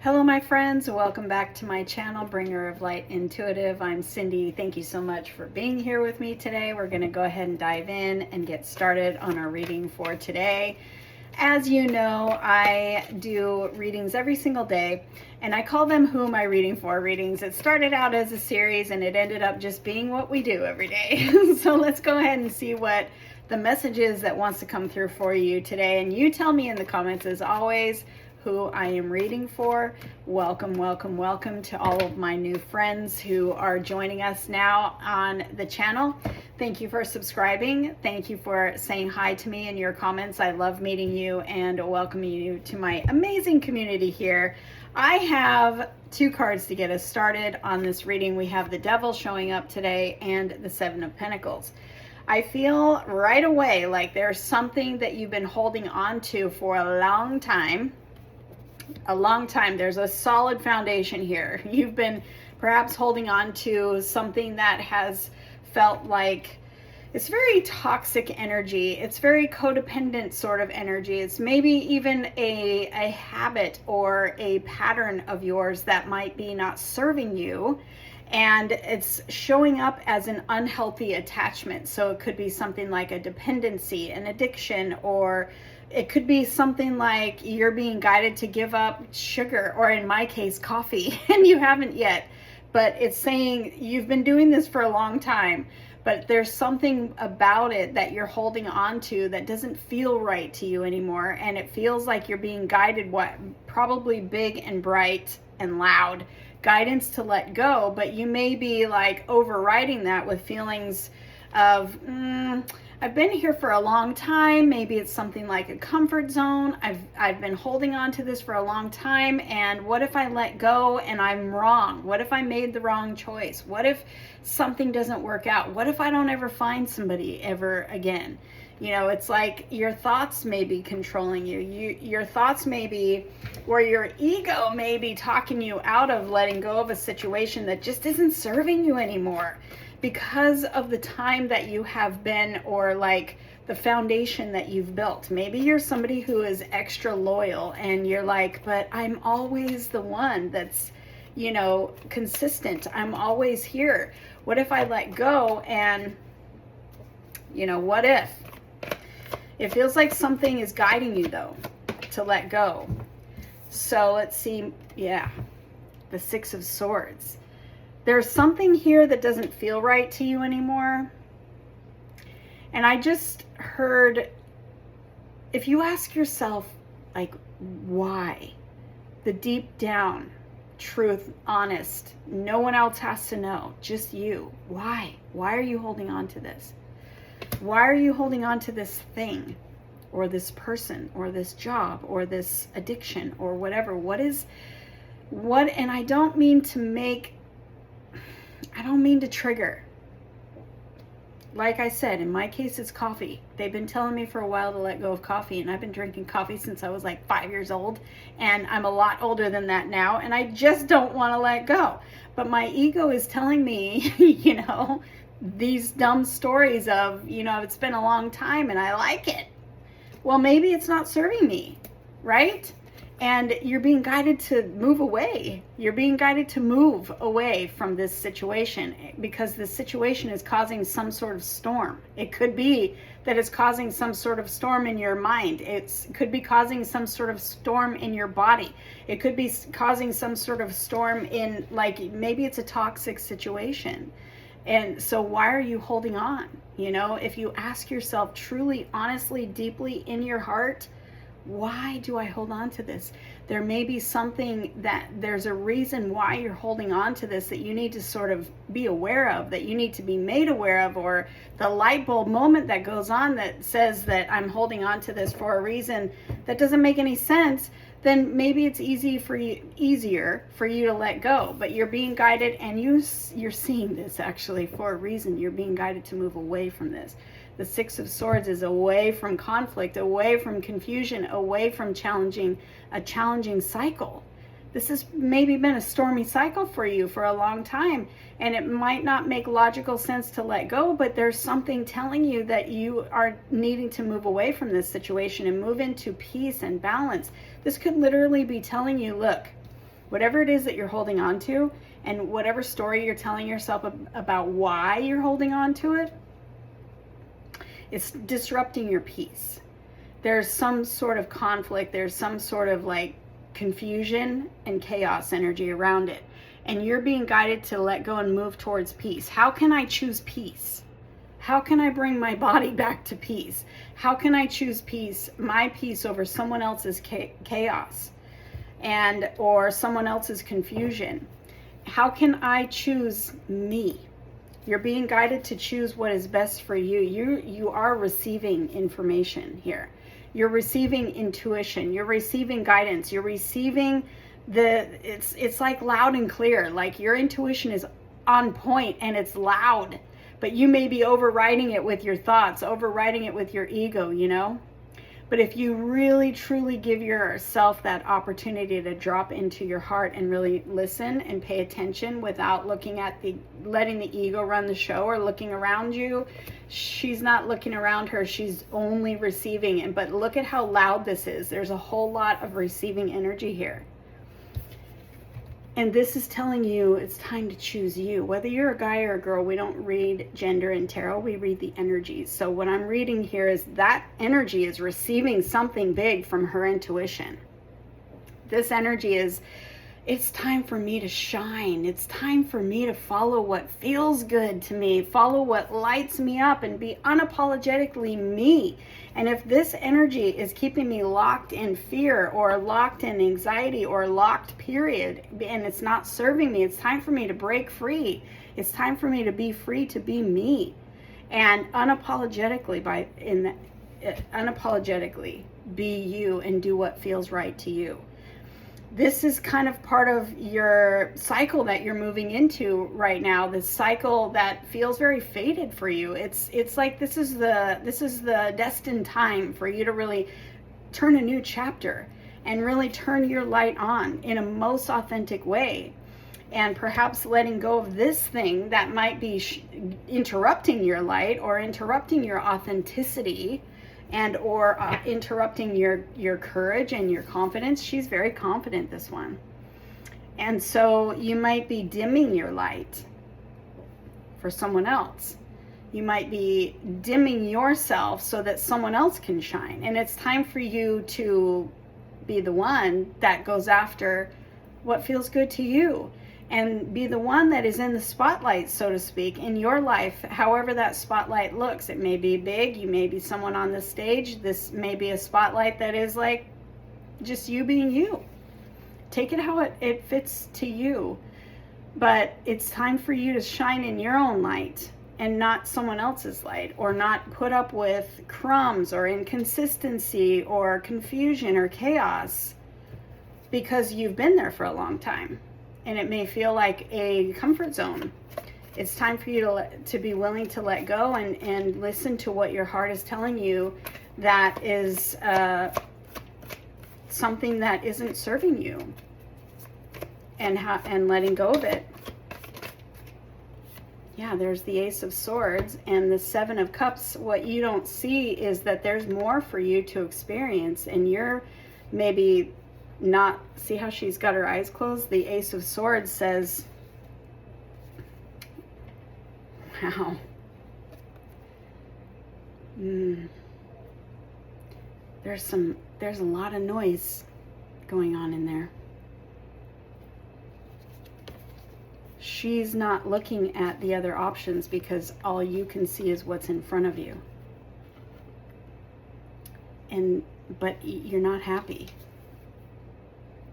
Hello my friends, welcome back to my channel, Bringer of Light Intuitive. I'm Cindy. Thank you so much for being here with me today. We're going to go ahead and dive in and get started on our reading for today. As you know, I do readings every single day, and I call them Who Am I Reading For readings. It started out as a series and it ended up just being what we do every day. So let's go ahead and see what the message is that wants to come through for you today. And you tell me in the comments, as always, who I am reading for. Welcome, welcome, welcome to all of my new friends who are joining us now on the channel. Thank you for subscribing. Thank you for saying hi to me in your comments. I love meeting you and welcoming you to my amazing community here. I have two cards to get us started on this reading. We have the Devil showing up today and the Seven of Pentacles. I feel right away like there's something that you've been holding on to for a long time. There's a solid foundation here. You've been perhaps holding on to something that has felt like it's very toxic energy. It's very codependent sort of energy. It's maybe even a habit or a pattern of yours that might be not serving you. And it's showing up as an unhealthy attachment. So it could be something like a dependency, an addiction, or it could be something like you're being guided to give up sugar, or in my case, coffee, and you haven't yet. But it's saying you've been doing this for a long time, but there's something about it that you're holding on to that doesn't feel right to you anymore. And it feels like you're being guided, probably big and bright and loud guidance to let go, but you may be like overriding that with feelings of, I've been here for a long time. Maybe it's something like a comfort zone. I've been holding on to this for a long time, and what if I let go and I'm wrong? What if I made the wrong choice? What if something doesn't work out? What if I don't ever find somebody ever again? You know, it's like your thoughts may be controlling you. Your thoughts may be, or your ego may be talking you out of letting go of a situation that just isn't serving you anymore because of the time that you have been, or like the foundation that you've built. Maybe you're somebody who is extra loyal and you're like, but I'm always the one that's, you know, consistent. I'm always here. What if I let go? And, you know, what if? It feels like something is guiding you, though, to let go. So let's see. Yeah, the Six of Swords. There's something here that doesn't feel right to you anymore. And I just heard, if you ask yourself, like, why? The deep down truth, honest, no one else has to know, just you. Why? Why are you holding on to this? Why are you holding on to this thing, or this person, or this job, or this addiction, or whatever? And I don't mean to trigger. Like I said, in my case, it's coffee. They've been telling me for a while to let go of coffee, and I've been drinking coffee since I was like 5 years old, and I'm a lot older than that now, and I just don't want to let go. But my ego is telling me, you know, these dumb stories of, you know, it's been a long time and I like it. Well, maybe it's not serving me, right? And you're being guided to move away. You're being guided to move away from this situation because this situation is causing some sort of storm. It could be that it's causing some sort of storm in your mind. It could be causing some sort of storm in your body. It could be causing some sort of storm in, like, maybe it's a toxic situation. And so why are you holding on? You know, if you ask yourself truly, honestly, deeply in your heart, why do I hold on to this? There may be something there's a reason why you're holding on to this that you need to sort of be aware of, that you need to be made aware of, or the light bulb moment that goes on that says that I'm holding on to this for a reason that doesn't make any sense. Then maybe it's easier for you to let go. But you're being guided, and you're seeing this actually for a reason. You're being guided to move away from this. The Six of Swords is away from conflict, away from confusion, away from a challenging cycle. This has maybe been a stormy cycle for you for a long time, and it might not make logical sense to let go, but there's something telling you that you are needing to move away from this situation and move into peace and balance. This could literally be telling you, look, Whatever it is that you're holding on to, and whatever story you're telling yourself about why you're holding on to it, it's disrupting your peace. There's some sort of conflict, there's some sort of like confusion and chaos energy around it. And you're being guided to let go and move towards peace. How can I choose peace? How can I bring my body back to peace? How can I choose peace, my peace, over someone else's chaos and or someone else's confusion? How can I choose me? You're being guided to choose what is best for you. You are receiving information here. You're receiving intuition. You're receiving guidance. You're receiving it's like loud and clear. Like your intuition is on point and it's loud, but you may be overriding it with your thoughts, overriding it with your ego, you know? But if you really truly give yourself that opportunity to drop into your heart and really listen and pay attention without looking at letting the ego run the show or looking around you, she's not looking around her, she's only receiving it. But look at how loud this is. There's a whole lot of receiving energy here. And this is telling you it's time to choose you. Whether you're a guy or a girl, we don't read gender in tarot, we read the energies. So what I'm reading here is that energy is receiving something big from her intuition. This energy is, it's time for me to shine. It's time for me to follow what feels good to me, follow what lights me up, and be unapologetically me. And if this energy is keeping me locked in fear or locked in anxiety or locked period, and it's not serving me, it's time for me to break free. It's time for me to be free to be me. And unapologetically be you and do what feels right to you. This is kind of part of your cycle that you're moving into right now, this cycle that feels very fated for you. It's like this is the destined time for you to really turn a new chapter and really turn your light on in a most authentic way. And perhaps letting go of this thing that might be interrupting your light or interrupting your authenticity and or interrupting your courage and your confidence. She's very confident, this one. And so you might be dimming your light for someone else. You might be dimming yourself so that someone else can shine. And it's time for you to be the one that goes after what feels good to you. And be the one that is in the spotlight, so to speak, in your life, however that spotlight looks. It may be big, you may be someone on the stage. This may be a spotlight that is like just you being you. Take it how it fits to you. But it's time for you to shine in your own light and not someone else's light, or not put up with crumbs or inconsistency or confusion or chaos because you've been there for a long time. And it may feel like a comfort zone. It's time for you to be willing to let go and listen to what your heart is telling you that is something that isn't serving you, and letting go of it. Yeah, there's the Ace of Swords and the Seven of Cups. What you don't see is that there's more for you to experience, and you're maybe not. See how she's got her eyes closed? The Ace of Swords says, wow. There's a lot of noise going on in there. She's not looking at the other options because all you can see is what's in front of you. But you're not happy.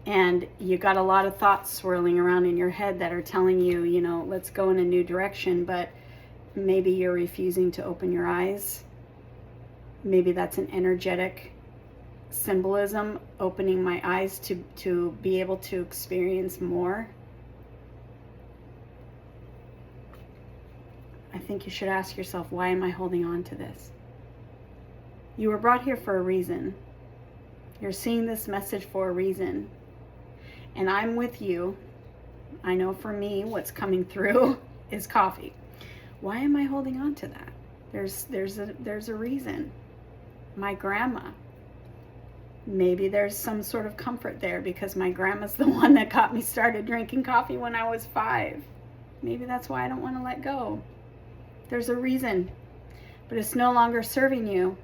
And you got a lot of thoughts swirling around in your head that are telling you, you know, let's go in a new direction, but maybe you're refusing to open your eyes. Maybe that's an energetic symbolism, opening my eyes to be able to experience more. I think you should ask yourself, why am I holding on to this? You were brought here for a reason. You're seeing this message for a reason. And I'm with you. I know for me, what's coming through is coffee. Why am I holding on to that? There's a reason. My grandma Maybe there's some sort of comfort there because my grandma's the one that got me started drinking coffee when I was 5. Maybe that's why I don't want to let go. There's a reason, but it's no longer serving you.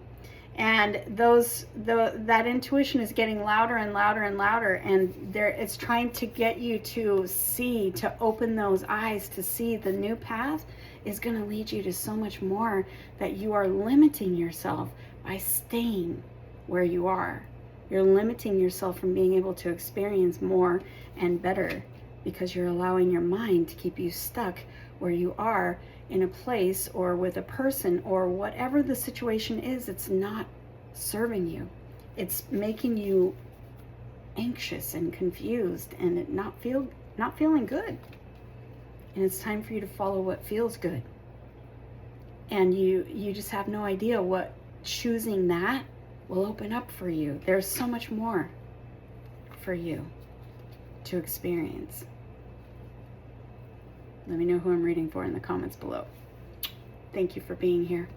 And that intuition is getting louder and louder and louder, and it's trying to get you to see, to open those eyes, to see the new path is going to lead you to so much more, that you are limiting yourself by staying where you are. You're limiting yourself from being able to experience more and better because you're allowing your mind to keep you stuck where you are, in a place or with a person or whatever the situation is. It's not serving you. It's making you anxious and confused and not feeling good. And it's time for you to follow what feels good. And you just have no idea what choosing that will open up for you. There's so much more for you to experience. Let me know who I'm reading for in the comments below. Thank you for being here.